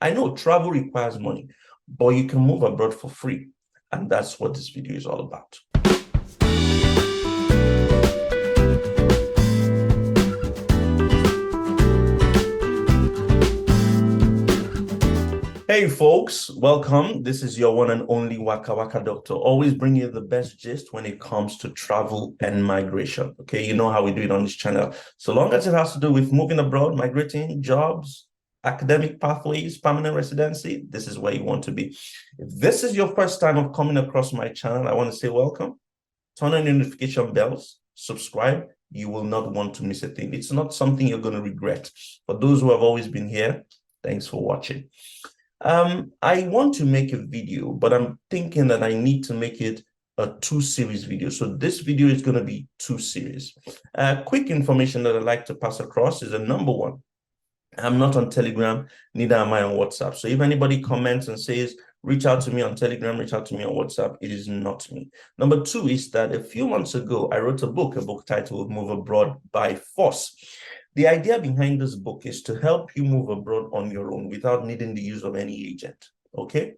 I know travel requires money, but you can move abroad for free. And that's what this video is all about. Hey folks, welcome. This is your one and only WKa&x doctor, always bringing you the best gist when it comes to travel and migration. Okay, you know how we do it on this channel. So long as it has to do with moving abroad, migrating, jobs, academic pathways, permanent residency, this is where you want to be. If this is your first time of coming across my channel, I want to say welcome. Turn on your notification bells, subscribe. You will not want to miss a thing. It's not something you're going to regret. For those who have always been here, thanks for watching. I want to make a video, but I'm thinking that I need to make it a 2-series video. So this video is going to be 2 series. Quick information that I'd like to pass across is number one, I'm not on Telegram, neither am I on WhatsApp. So if anybody comments and says, reach out to me on Telegram, reach out to me on WhatsApp, it is not me. Number two is that a few months ago, I wrote a book titled Move Abroad by Force. The idea behind this book is to help you move abroad on your own without needing the use of any agent, okay?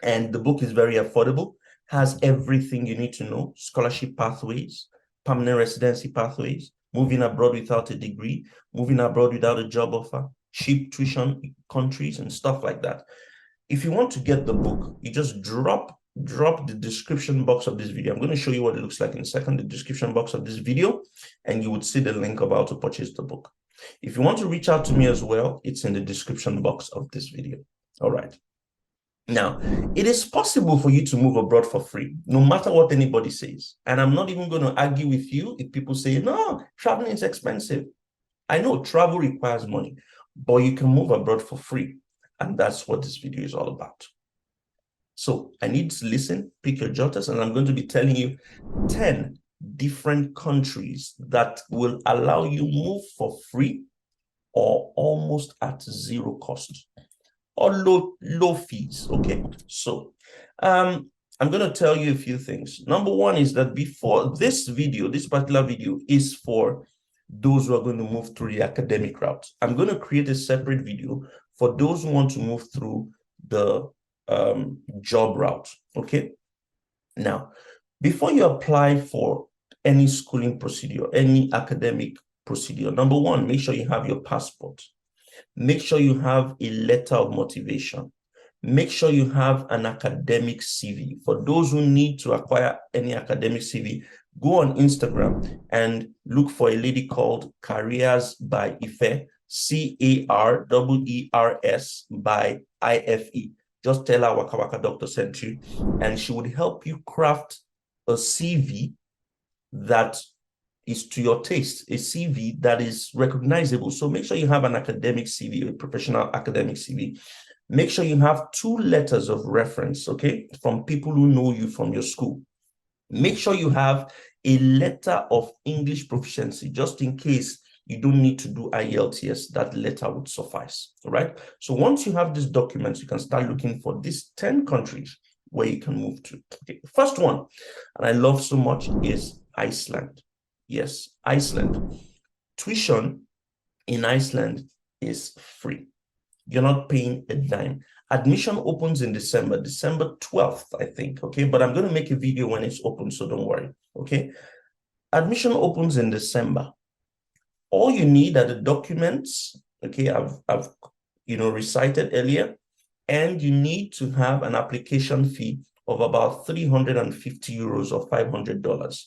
And the book is very affordable, has everything you need to know: scholarship pathways, permanent residency pathways, moving abroad without a degree, moving abroad without a job offer, cheap tuition countries, and stuff like that. If you want to get the book, you just drop the description box of this video. I'm going to show you what it looks like in a second, the description box of this video, and you would see the link of how to purchase the book. If you want to reach out to me as well, it's in the description box of this video. All right. Now, it is possible for you to move abroad for free, no matter what anybody says. And I'm not even going to argue with you if people say, no, traveling is expensive. I know travel requires money, but you can move abroad for free. And that's what this video is all about. So I need to listen, pick your jotters, and I'm going to be telling you 10 different countries that will allow you move for free or almost at zero cost or low fees. Okay, so I'm going to tell you a few things. Number one is that before this video, this particular video is for those who are going to move through the academic route. I'm going to create a separate video for those who want to move through the job route. Okay, now before you apply for any schooling procedure, any academic procedure, number one, make sure you have your passport. Make sure you have a letter of motivation. Make sure you have an academic CV. For those who need to acquire any academic CV, go on Instagram and look for a lady called Careers by Ife, CAREERS by IFE. Just tell her WKa&x doctor sent you, and she would help you craft a CV that is to your taste, a CV that is recognizable. So make sure you have an academic CV, a professional academic CV. Make sure you have 2 letters of reference, okay, from people who know you from your school. Make sure you have a letter of English proficiency, just in case you don't need to do IELTS, that letter would suffice, all right? So once you have these documents, you can start looking for these 10 countries where you can move to. Okay, the first one, and I love so much, is Iceland. Yes, Iceland. Tuition in Iceland is free. You're not paying a dime. Admission opens in December 12th, I think, okay? But I'm going to make a video when it's open, so don't worry, okay? Admission opens in December. All you need are the documents, okay, I've recited earlier, and you need to have an application fee of about 350 euros or $500.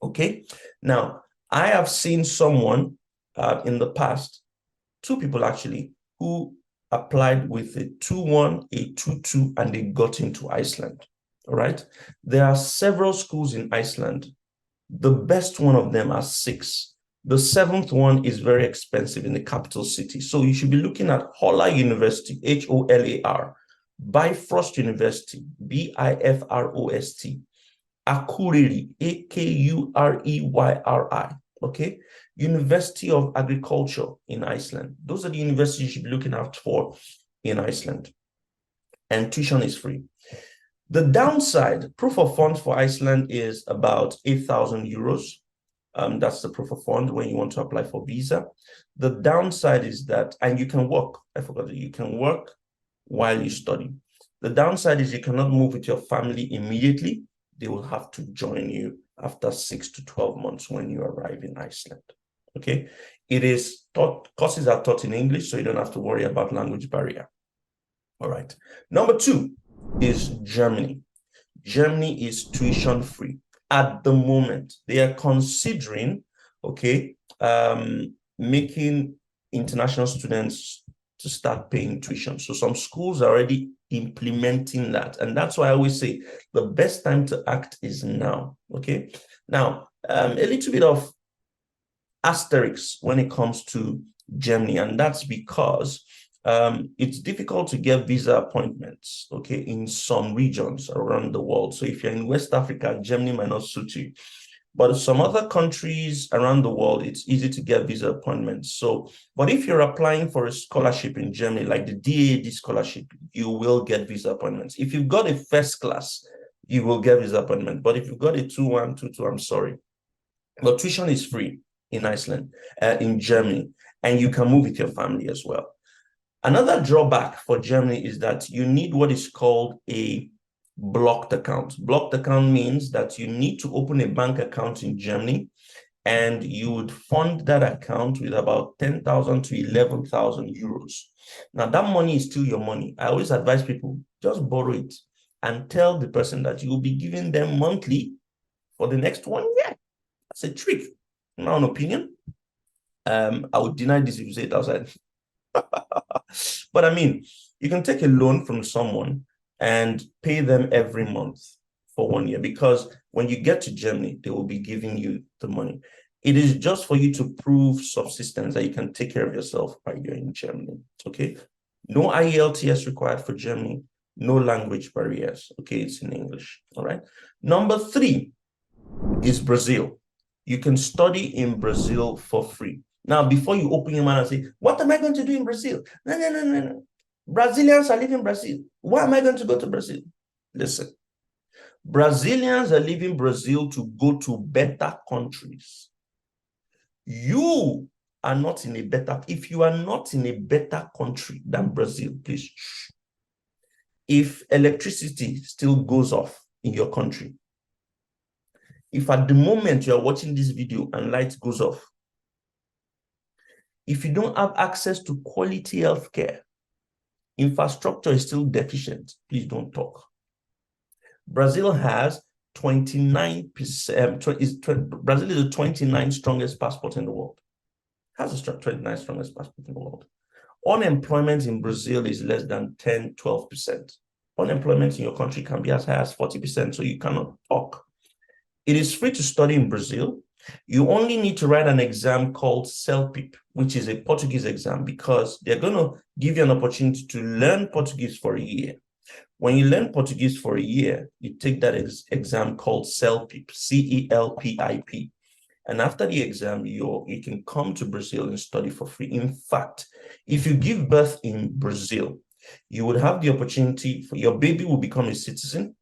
Okay, now I have seen someone in the past, 2 people actually, who applied with a 2-1, a 2-2, and they got into Iceland. All right, there are several schools in Iceland. The best one of them are 6. The 7th one is very expensive in the capital city. So you should be looking at Holar University, HOLAR, Bifrost University, BIFROST, Akureyri, AKUREYRI, okay? University of Agriculture in Iceland. Those are the universities you should be looking out for in Iceland. And tuition is free. The downside, proof of funds for Iceland is about 8,000 euros. That's the proof of fund when you want to apply for visa. The downside is that, and you can work, I forgot that you can work while you study. The downside is you cannot move with your family immediately. They will have to join you after 6 to 12 months when you arrive in Iceland. Okay, it is taught, courses are taught in English, so you don't have to worry about language barrier. All right. Number 2 is Germany. Germany is tuition free at the moment. They are considering, okay, making international students to start paying tuition. So some schools are already implementing that. And that's why I always say the best time to act is now. Okay. Now, a little bit of asterisk when it comes to Germany, and that's because it's difficult to get visa appointments, okay, in some regions around the world. So if you're in West Africa, Germany might not suit you. But some other countries around the world, it's easy to get visa appointments. So, but if you're applying for a scholarship in Germany, like the DAAD scholarship, you will get visa appointments. If you've got a first class, you will get visa appointment. But if you've got a 2-1, 2-2, I'm sorry. But tuition is free in Iceland, in Germany, and you can move with your family as well. Another drawback for Germany is that you need what is called a blocked account. Blocked account means that you need to open a bank account in Germany, and you would fund that account with about 10,000 to 11,000 euros. Now, that money is still your money. I always advise people, just borrow it and tell the person that you will be giving them monthly for the next 1 year. That's a trick. In my own opinion. I would deny this if you say it outside. But I mean, you can take a loan from someone and pay them every month for 1 year, because when you get to Germany, they will be giving you the money. It is just for you to prove subsistence, that you can take care of yourself while you're in Germany. Okay. No IELTS required for Germany. No language barriers. Okay, it's in English. All right. Number 3 is Brazil. You can study in Brazil for free. Now, before you open your mouth and say, what am I going to do in Brazil? No. Brazilians are living in Brazil. Why am I going to go to Brazil? Listen, Brazilians are leaving Brazil to go to better countries. You are not in a better, if you are not in a better country than Brazil, please. If electricity still goes off in your country, if at the moment you are watching this video and light goes off, if you don't have access to quality healthcare, infrastructure is still deficient, please don't talk. Brazil has 29%, Brazil is the 29th strongest passport in the world. Has the 29th strongest passport in the world. Unemployment in Brazil is less than 10, 12%. Unemployment in your country can be as high as 40%, so you cannot talk. It is free to study in Brazil. You only need to write an exam called CELPIP, which is a Portuguese exam, because they're going to give you an opportunity to learn Portuguese for a year. When you learn Portuguese for a year, you take that exam called CELPIP, CELPIP. And after the exam, you can come to Brazil and study for free. In fact, if you give birth in Brazil, you would have the opportunity for your baby will become a citizen,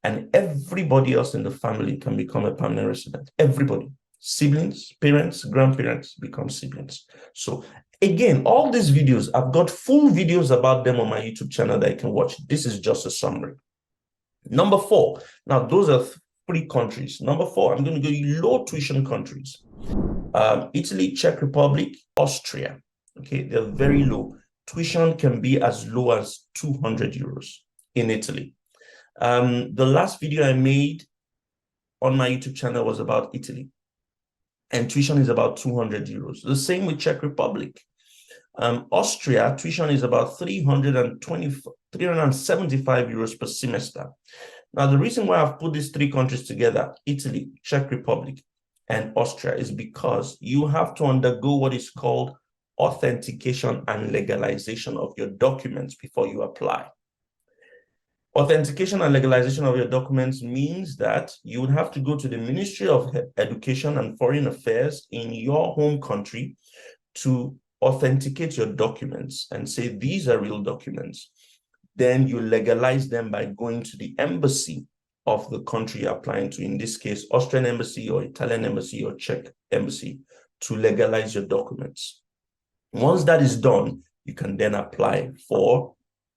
and everybody else in the family can become a permanent resident. Everybody, siblings, parents, grandparents become siblings. So again, all these videos, I've got full videos about them on my YouTube channel that you can watch. This is just a summary. Number 4, now those are 3 countries. Number 4, I'm going to go low tuition countries. Italy, Czech Republic, Austria. Okay, they're very low. Tuition can be as low as 200 euros in Italy. The last video I made on my YouTube channel was about Italy, and tuition is about 200 euros. The same with Czech Republic. Austria, tuition is about 375 euros per semester. Now, the reason why I've put these 3 countries together, Italy, Czech Republic, and Austria, is because you have to undergo what is called authentication and legalization of your documents before you apply. Authentication and legalization of your documents means that you would have to go to the Ministry of Education and Foreign Affairs in your home country to authenticate your documents and say these are real documents. Then you legalize them by going to the embassy of the country you're applying to, in this case, Austrian embassy or Italian embassy or Czech embassy, to legalize your documents. Once that is done, you can then apply for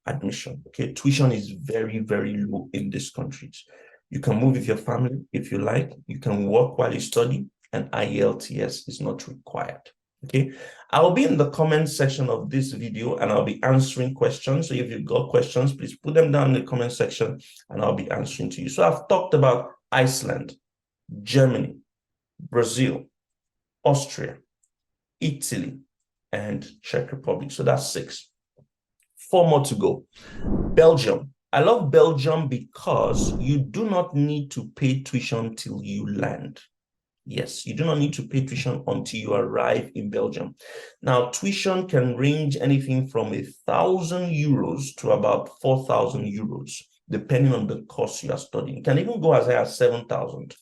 admission. Okay, tuition is very, very low in these countries. You can move with your family if you like. You can work while you study, and IELTS is not required. Okay, I'll be in the comment section of this video and I'll be answering questions. So if you've got questions, please put them down in the comment section and I'll be answering to you. So I've talked about Iceland, Germany, Brazil, Austria, Italy, and Czech Republic. So that's 6. 4 more to go. Belgium. I love Belgium because you do not need to pay tuition till you land. Yes, you do not need to pay tuition until you arrive in Belgium. Now, tuition can range anything from 1,000 euros to about 4,000 euros, depending on the course you are studying. It can even go as high as 7,000.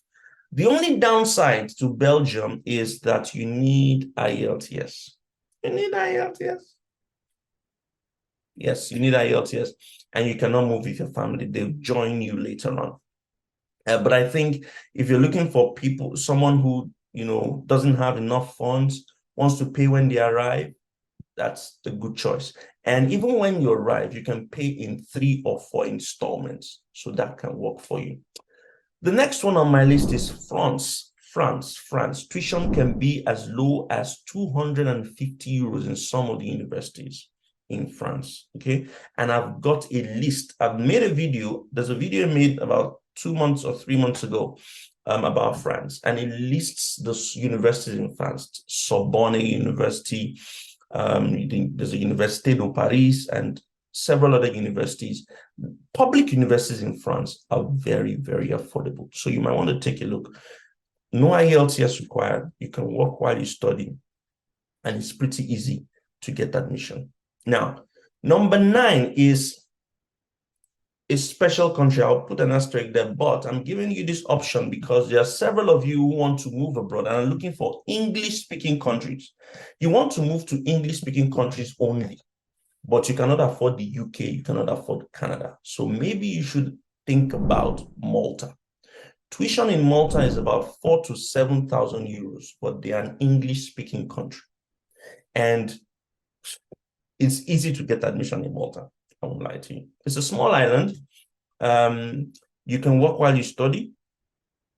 The only downside to Belgium is that you need IELTS. You need IELTS. Yes, you need IELTS, and you cannot move with your family. They'll join you later on. But I think if you're looking for people, someone who, doesn't have enough funds, wants to pay when they arrive, that's the good choice. And even when you arrive, you can pay in 3 or 4 installments. So that can work for you. The next one on my list is France. France. Tuition can be as low as 250 euros in some of the universities in France. Okay. And I've got a list. I've made a video. There's a video made about 2 months or 3 months ago about France, and it lists the universities in France. Sorbonne University, there's a Université de Paris, and several other universities. Public universities in France are very, very affordable. So you might want to take a look. No IELTS required. You can work while you study, and it's pretty easy to get admission. Now, number 9 is a special country. I'll put an asterisk there, but I'm giving you this option because there are several of you who want to move abroad and are looking for English-speaking countries. You want to move to English-speaking countries only, but you cannot afford the UK, you cannot afford Canada. So maybe you should think about Malta. Tuition in Malta is about 4,000 to 7,000 euros, but they are an English-speaking country. And it's easy to get admission in Malta. I won't lie to you. It's a small island. You can work while you study.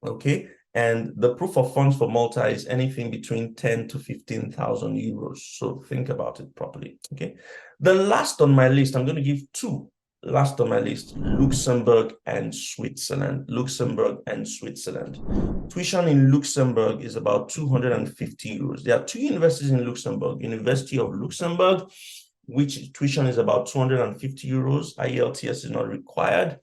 Okay. And the proof of funds for Malta is anything between 10 to 15,000 euros. So think about it properly. Okay. The last on my list, I'm going to give 2. Last on my list, Luxembourg and Switzerland. Luxembourg and Switzerland. Tuition in Luxembourg is about 250 euros. There are 2 universities in Luxembourg. University of Luxembourg, which tuition is about 250 euros. IELTS is not required,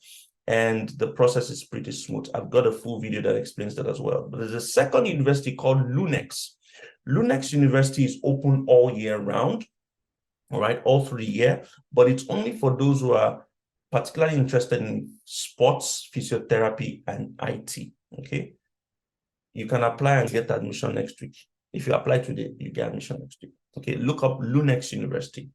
and the process is pretty smooth. I've got a full video that explains that as well. But there's a second university called LUNEX. LUNEX University is open all year round, all right, all through the year, but it's only for those who are particularly interested in sports, physiotherapy, and IT, okay? You can apply and get admission next week. If you apply today, you get admission next week. Okay, look up LUNEX University.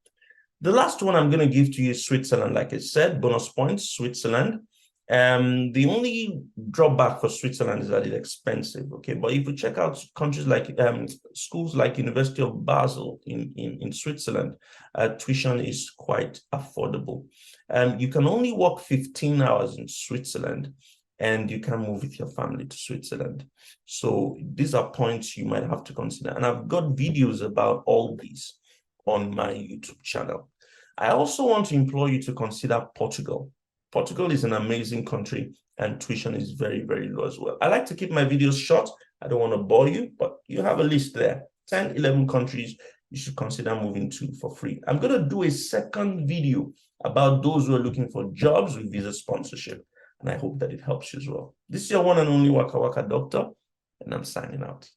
The last one I'm going to give to you is Switzerland. Like I said, bonus points, Switzerland. The only drawback for Switzerland is that it's expensive. Okay, but if you check out countries like schools like University of Basel in Switzerland, tuition is quite affordable. You can only work 15 hours in Switzerland, and you can move with your family to Switzerland. So these are points you might have to consider. And I've got videos about all these on my YouTube channel. I also want to implore you to consider Portugal. Portugal is an amazing country, and tuition is very, very low as well. I like to keep my videos short. I don't want to bore you, but you have a list there. 10, 11 countries you should consider moving to for free. I'm going to do a second video about those who are looking for jobs with visa sponsorship, and I hope that it helps you as well. This is your one and only WKa&x doctor, and I'm signing out.